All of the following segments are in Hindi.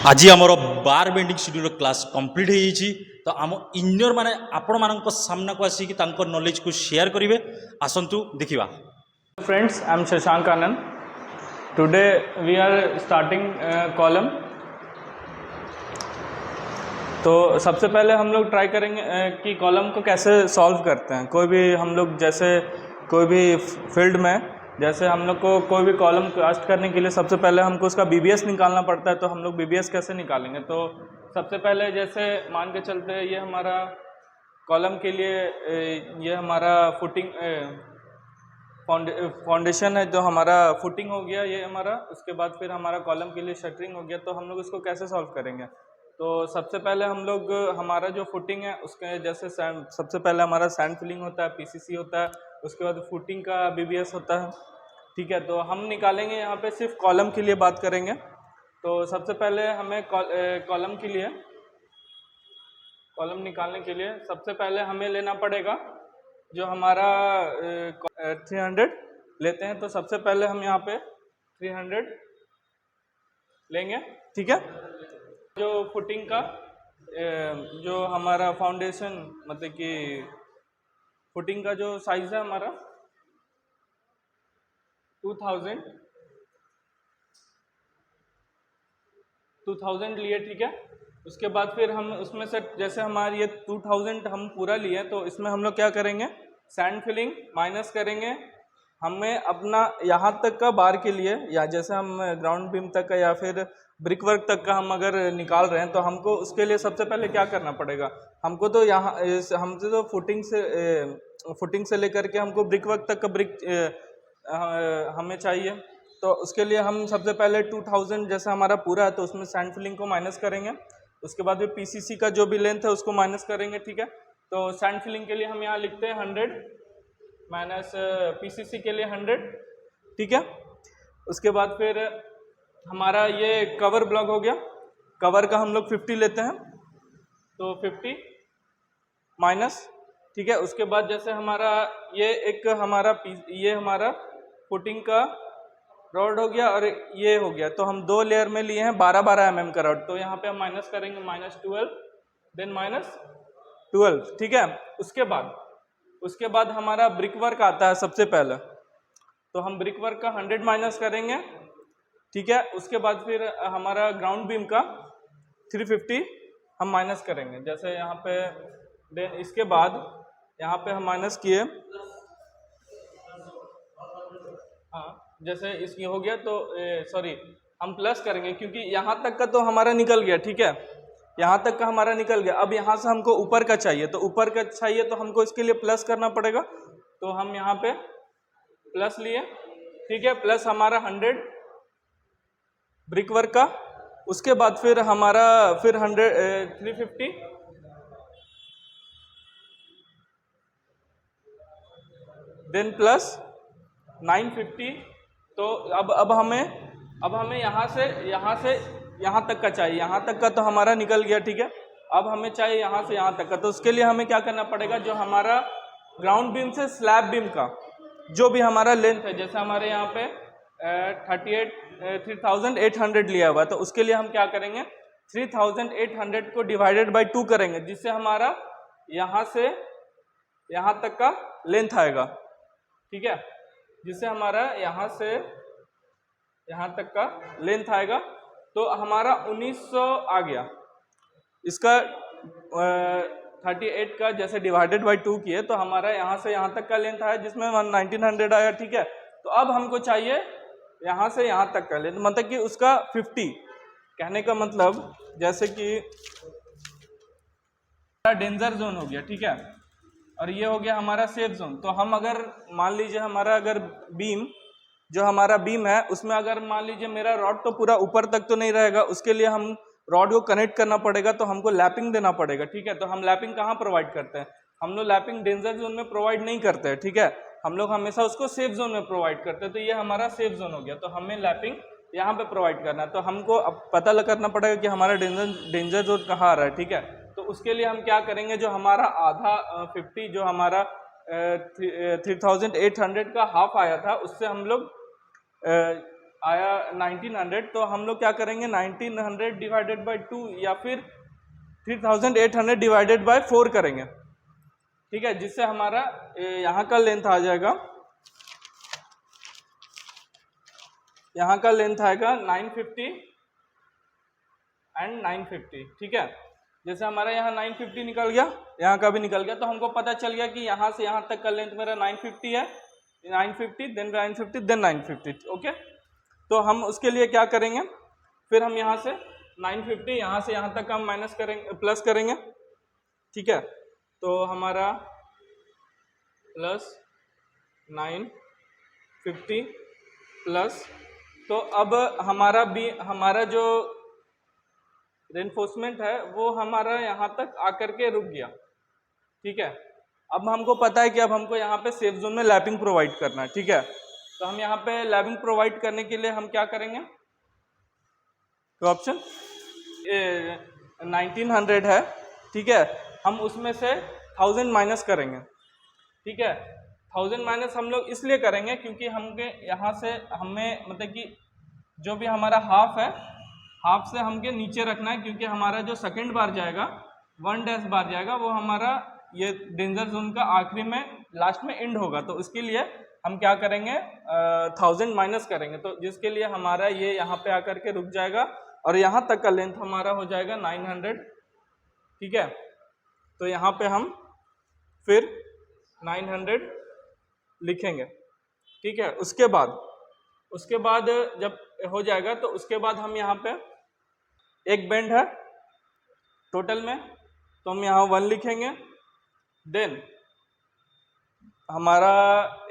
आज आमर बार बेंडिंग शेड्यूल क्लास कंप्लीट हो जाइए तो आम इंजीनियर माने आपण मानक सामना को आसिक नॉलेज को शेयर करेंगे आसतु देखा। Friends, I am Shashank Anand. Today we are starting column. तो सबसे पहले हम लोग ट्राई करेंगे कि कॉलम को कैसे सॉल्व करते हैं। कोई भी हम लोग जैसे कोई भी फील्ड में जैसे हम लोग को कोई भी कॉलम कास्ट करने के लिए सबसे पहले हमको उसका बीबीएस निकालना पड़ता है। तो हम लोग बीबीएस कैसे निकालेंगे, तो सबसे पहले जैसे मान के चलते हैं ये हमारा कॉलम के लिए ये हमारा फुटिंग फाउंडेशन है, जो हमारा फुटिंग हो गया ये हमारा। उसके बाद फिर हमारा कॉलम के लिए शटरिंग हो गया। तो हम लोग इसको कैसे सॉल्व करेंगे, तो सबसे पहले हम लोग हमारा जो फुटिंग है उसके जैसे सबसे पहले हमारा सैंड फिलिंग होता है, पीसीसी होता है, उसके बाद फुटिंग का बीबीएस होता है। ठीक है, तो हम निकालेंगे यहाँ पे सिर्फ कॉलम के लिए बात करेंगे। तो सबसे पहले हमें कॉलम के लिए कॉलम निकालने के लिए सबसे पहले हमें लेना पड़ेगा जो हमारा 300 लेते हैं। तो सबसे पहले हम यहाँ पे 300 लेंगे। ठीक है, जो फुटिंग का जो हमारा फाउंडेशन मतलब कि फुटिंग का जो साइज है हमारा 2000 लिए। ठीक है, उसके बाद फिर हम उसमें से जैसे हमारी ये 2000 हम पूरा लिए तो इसमें हम लोग क्या करेंगे, सैंड फिलिंग माइनस करेंगे। हमें अपना यहाँ तक का बार के लिए या जैसे हम ग्राउंड बीम तक का या फिर ब्रिक वर्क तक का हम अगर निकाल रहे हैं तो हमको उसके लिए सबसे पहले क्या करना पड़ेगा, हमको तो यहाँ हमसे तो फुटिंग से लेकर के हमको ब्रिक वर्क तक का ब्रिक हमें चाहिए। तो उसके लिए हम सबसे पहले 2000 जैसा हमारा पूरा है तो उसमें सैंड फिलिंग को माइनस करेंगे। उसके बाद फिर पीसीसी का जो भी लेंथ है उसको माइनस करेंगे। ठीक है, तो सैंड फिलिंग के लिए हम यहाँ लिखते हैं 100 माइनस पीसीसी के लिए 100। ठीक है, उसके बाद फिर हमारा ये कवर ब्लॉक हो गया, कवर का हम लोग 50 लेते हैं तो 50 माइनस। ठीक है, उसके बाद जैसे हमारा ये एक ये हमारा फुटिंग का रॉड हो गया और ये हो गया, तो हम दो लेयर में लिए हैं 12-12 mm का रॉड। तो यहाँ पे हम माइनस करेंगे -12 देन -12। ठीक है, उसके बाद हमारा ब्रिक वर्क आता है सबसे पहले, तो हम ब्रिक वर्क का 100 माइनस करेंगे। ठीक है, उसके बाद फिर हमारा ग्राउंड बीम का 350 हम माइनस करेंगे। जैसे यहाँ पे देन इसके बाद यहाँ पे हम माइनस किए, हाँ जैसे इसकी हो गया तो सॉरी हम प्लस करेंगे क्योंकि यहाँ तक का तो हमारा निकल गया। ठीक है, यहाँ तक का हमारा निकल गया। अब यहाँ से हमको ऊपर का चाहिए, तो ऊपर का चाहिए तो हमको इसके लिए प्लस करना पड़ेगा। तो हम यहाँ पे प्लस लिए। ठीक है, प्लस हमारा 100 ब्रिक वर्क का। उसके बाद फिर हमारा 350 देन प्लस 950। तो अब हमें यहाँ से यहाँ तक का चाहिए। यहाँ तक का तो हमारा निकल गया। ठीक है, अब हमें चाहिए यहाँ से यहाँ तक का। तो उसके लिए हमें क्या करना पड़ेगा, जो हमारा ग्राउंड बीम से स्लैब बीम का जो भी हमारा लेंथ है, जैसे हमारे यहाँ पे 3800 लिया हुआ है, तो उसके लिए हम क्या करेंगे 3800 को डिवाइडेड बाई 2 करेंगे, जिससे हमारा यहाँ से यहाँ तक का लेंथ आएगा। ठीक है, जिससे हमारा यहाँ से यहाँ तक का लेंथ आएगा। तो हमारा 1900 आ गया। इसका 38 का जैसे डिवाइडेड बाई 2 किए तो हमारा यहाँ से यहाँ तक का लेंथ आया, जिसमें 1900 आया। ठीक है, तो अब हमको चाहिए यहाँ से यहाँ तक का लेंथ, मतलब कि उसका 50। कहने का मतलब जैसे कि डेंजर जोन हो गया। ठीक है, और ये हो गया हमारा सेफ जोन। तो हम अगर मान लीजिए हमारा अगर बीम जो हमारा बीम है उसमें अगर मान लीजिए मेरा रॉड तो पूरा ऊपर तक तो नहीं रहेगा, उसके लिए हम रॉड को कनेक्ट करना पड़ेगा, तो हमको लैपिंग देना पड़ेगा। ठीक है, तो हम लैपिंग कहाँ प्रोवाइड करते हैं, हम लोग लैपिंग डेंजर जोन में प्रोवाइड नहीं करते हैं। ठीक है, हम लोग हमेशा उसको सेफ जोन में प्रोवाइड करते हैं। तो ये हमारा सेफ जोन हो गया, तो हमें लैपिंग यहाँ पे प्रोवाइड करना है। तो हमको अब पता करना पड़ेगा कि हमारा डेंजर जोन कहाँ आ रहा है। ठीक है, तो उसके लिए हम क्या करेंगे, जो हमारा आधा 50 जो हमारा 3800 का हाफ आया था, उससे हम लोग आया 1900, तो हम लोग क्या करेंगे 1900 डिवाइडेड बाय 2 या फिर 3800 डिवाइडेड बाय 4 करेंगे, ठीक है, जिससे हमारा यहाँ का लेंथ आ जाएगा, यहाँ का लेंथ आएगा 950 एंड 950, ठीक है। जैसे हमारा यहाँ 950 निकल गया, यहाँ का भी निकल गया, तो हमको पता चल गया कि यहाँ से यहाँ तक का लेंथ मेरा 950 है, 950 देन 950 देन 950, ओके। तो हम उसके लिए क्या करेंगे, फिर हम यहाँ से 950 यहाँ से यहाँ तक हम माइनस करेंगे, प्लस करेंगे, ठीक है। तो हमारा प्लस 950 प्लस, तो अब हमारा जो रेनफोर्समेंट है वो हमारा यहाँ तक आकर के रुक गया, ठीक है। अब हमको पता है कि अब हमको यहाँ पे सेफ जोन में लैपिंग प्रोवाइड करना है, ठीक है। तो हम यहाँ पे लैपिंग प्रोवाइड करने के लिए हम क्या करेंगे, तो ऑप्शन 1900 है, ठीक है, हम उसमें से 1000 माइनस करेंगे, ठीक है। 1000 माइनस हम लोग इसलिए करेंगे क्योंकि हमके यहाँ से हमें मतलब कि जो भी हमारा हाफ है, हाफ से हमके नीचे रखना है, क्योंकि हमारा जो सेकंड बार जाएगा 1 डैश बार जाएगा वो हमारा ये डेंजर जोन का आखिरी में लास्ट में एंड होगा, तो उसके लिए हम क्या करेंगे 1000 माइनस करेंगे, तो जिसके लिए हमारा ये यहाँ पे आकर के रुक जाएगा और यहाँ तक का लेंथ हमारा हो जाएगा 900, ठीक है। तो यहाँ पे हम फिर 900 लिखेंगे, ठीक है। उसके बाद जब हो जाएगा तो उसके बाद हम यहाँ पे एक बेंड है टोटल में, तो हम यहाँ 1 लिखेंगे, देन हमारा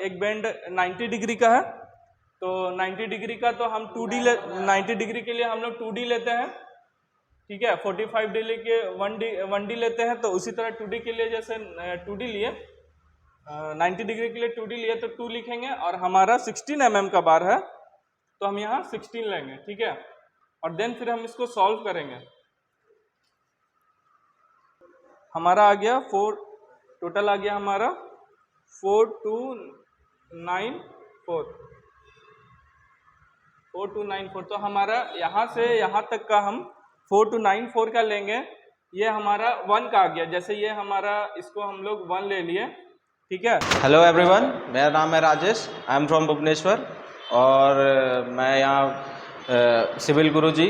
एक बेंड 90 डिग्री का है, तो 90 डिग्री का तो हम 90 डिग्री के लिए हम लोग 2D लेते हैं, ठीक है। 45 डिग्री के 1D लेते हैं, तो उसी तरह 2D के लिए जैसे 2D लिए 90 डिग्री के लिए 2D लिए तो 2 लिखेंगे, और हमारा 16 mm का बार है तो हम यहाँ 16 लेंगे, ठीक है। और देन फिर हम इसको सॉल्व करेंगे, हमारा आ गया 4, टोटल आ गया हमारा 4294, तो हमारा यहाँ से यहाँ तक का हम 4294 का लेंगे, ये हमारा 1 का आ गया, जैसे ये हमारा इसको हम लोग 1 ले लिए, ठीक है। हेलो एवरीवन, मेरा नाम है Rajesh, I am from Bhubaneswar, और मैं यहाँ सिविल गुरुजी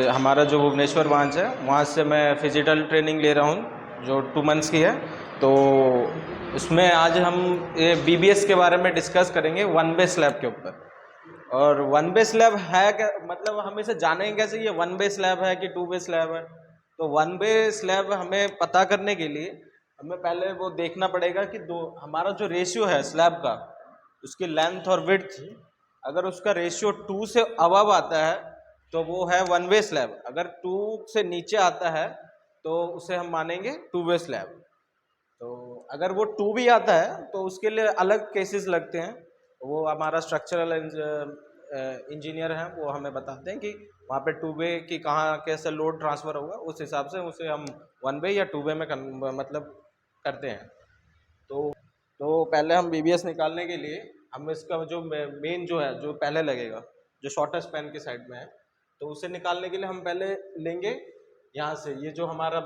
हमारा जो भुवनेश्वर ब्रांच है वहाँ से मैं फिजिकल ट्रेनिंग ले रहा हूँ जो 2 मंथ्स की है। तो उसमें आज हम ये BBS के बारे में डिस्कस करेंगे 1 वे स्लैब के ऊपर। और 1 वे स्लैब है क्या, मतलब हम इसे जानेंगे कैसे ये 1 वे स्लैब है कि 2 वे स्लैब है। तो 1 वे स्लैब हमें पता करने के लिए हमें पहले वो देखना पड़ेगा कि हमारा जो रेशियो है स्लैब का, उसकी लेंथ और विड्थ, अगर उसका रेशियो 2 से अबव आता है तो वो है 1 वे स्लैब, अगर 2 से नीचे आता है तो उसे हम मानेंगे 2 वे स्लैब। तो अगर वो 2 भी आता है तो उसके लिए अलग केसेस लगते हैं, वो हमारा स्ट्रक्चरल इंजीनियर हैं, वो हमें बताते हैं कि वहाँ पे 2 वे की कहाँ कैसे लोड ट्रांसफ़र होगा, उस हिसाब से उसे हम 1 वे या 2 वे में मतलब करते हैं। तो पहले हम BBS निकालने के लिए हम इसका जो मेन जो है जो पहले लगेगा जो शॉर्टेस्ट स्पैन की साइड में है, तो उसे निकालने के लिए हम पहले लेंगे यहाँ से ये जो हमारा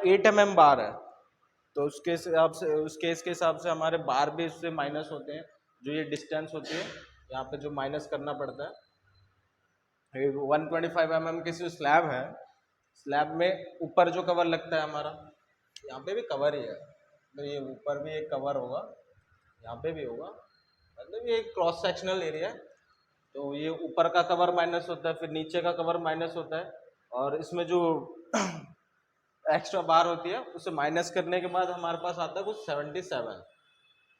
8 mm बार है, तो उसके हिसाब से उस केस के हिसाब से हमारे बार भी इससे माइनस होते हैं, जो ये डिस्टेंस होती है यहाँ पे जो माइनस करना पड़ता है। 125 mm की जो स्लैब है, स्लैब में ऊपर जो कवर लगता है हमारा, यहाँ पे भी कवर ही है, तो ये ऊपर भी एक कवर होगा, यहाँ पे भी होगा, मतलब ये क्रॉस सेक्शनल एरिया है। तो ये ऊपर का कवर माइनस होता है, फिर नीचे का कवर माइनस होता है, और इसमें जो एक्स्ट्रा बार होती है उसे माइनस करने के बाद हमारे पास आता है कुछ 77।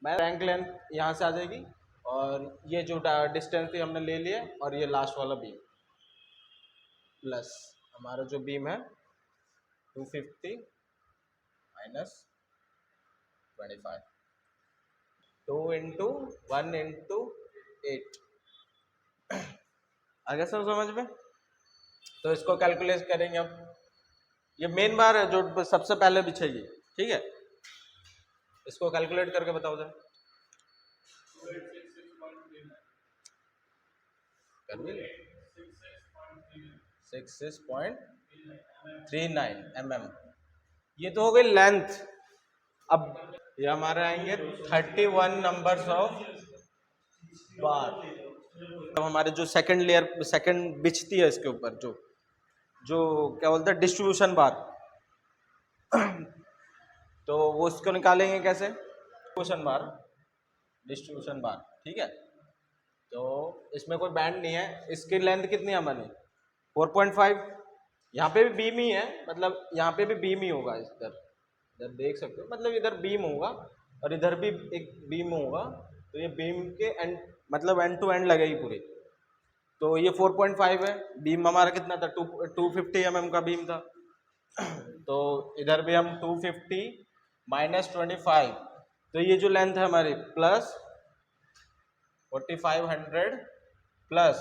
मैं रैंक लेंथ यहाँ से आ जाएगी, और ये जो डिस्टेंस थी हमने ले लिया, और ये लास्ट वाला बीम प्लस हमारा जो बीम है 250 माइनस 25, 2 × 1 × 8 आ गया सब समझ में। तो इसको कैलकुलेट करेंगे अब, ये मेन बार है जो सबसे पहले बिछेगी, ठीक है। इसको कैलकुलेट करके बताओ जरा। कर भी 66.39 mm। ये तो हो गई लेंथ। अब ये हमारे आएंगे 31 नंबर्स ऑफ बार। अब हमारे जो सेकंड लेयर सेकंड बिछती है इसके ऊपर जो जो क्या बोलते हैं डिस्ट्रीब्यूशन बार, तो वो उसको निकालेंगे कैसे? डिस्ट्रीब्यूशन बार, ठीक है। तो इसमें कोई बैंड नहीं है, इसकी लेंथ कितनी है हमारी 4.5। यहाँ पे भी बीम ही है, मतलब यहाँ पे भी बीम ही होगा, इधर इधर देख सकते हो, मतलब इधर बीम होगा और इधर भी एक बीम होगा, तो ये बीम के एंड मतलब एंड टू एंड लगेगी पूरी। तो ये 4.5 है, बीम हमारा कितना था 250 mm का बीम था। तो इधर भी हम 250 माइनस 25, तो ये जो लेंथ है हमारी प्लस 4500 प्लस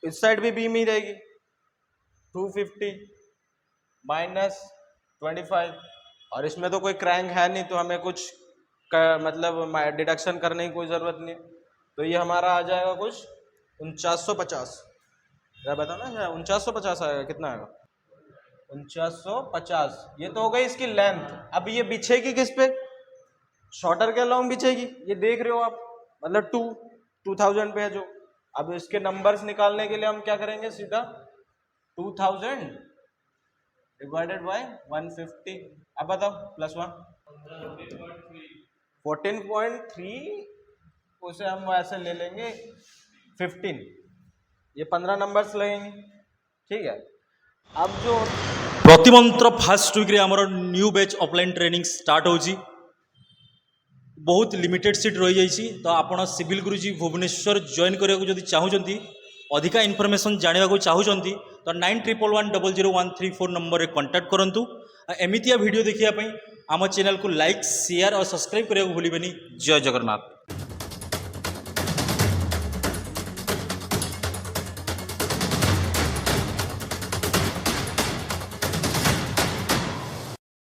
इस साइड भी बीम ही रहेगी 250 माइनस 25, और इसमें तो कोई क्रैंक है नहीं, तो हमें कुछ मतलब डिडक्शन करने की कोई ज़रूरत नहीं। तो ये हमारा आ जाएगा कुछ 4950, क्या बताना है 4950 आएगा, कितना आएगा 4950। ये तो हो गई इसकी लेंथ। अब ये बिछेगी किस पे? शॉर्टर के लॉन्ग बिछेगी, ये देख रहे हो आप, मतलब 2000 पे है जो। अब इसके नंबर्स निकालने के लिए हम क्या करेंगे, सीधा 2000 डिवाइडेड बाय 150। अब बताओ प्लस 1 14.3, उसे हम ऐसे ले लेंगे 15, ये 15 नंबर्स लगेंगे, ठीक है। अब जो प्रतिमंत्र फास्ट वीक रे हमर new batch offline training start होची, बहुत लिमिटेड सीट रही जाइए। तो आपण सिविल गुरुजी भुवनेश्वर जॉइन करने को जदि चाहूँगी, अधिका इनफॉरमेशन जानवा को चाहूँगी, तो 9111000134 नंबर रे कांटेक्ट करंतु। एमितिया वीडियो देखिया पई आम चैनल को लाइक शेयर और सब्सक्राइब करने को भूलिबेनी। जय जगन्नाथ।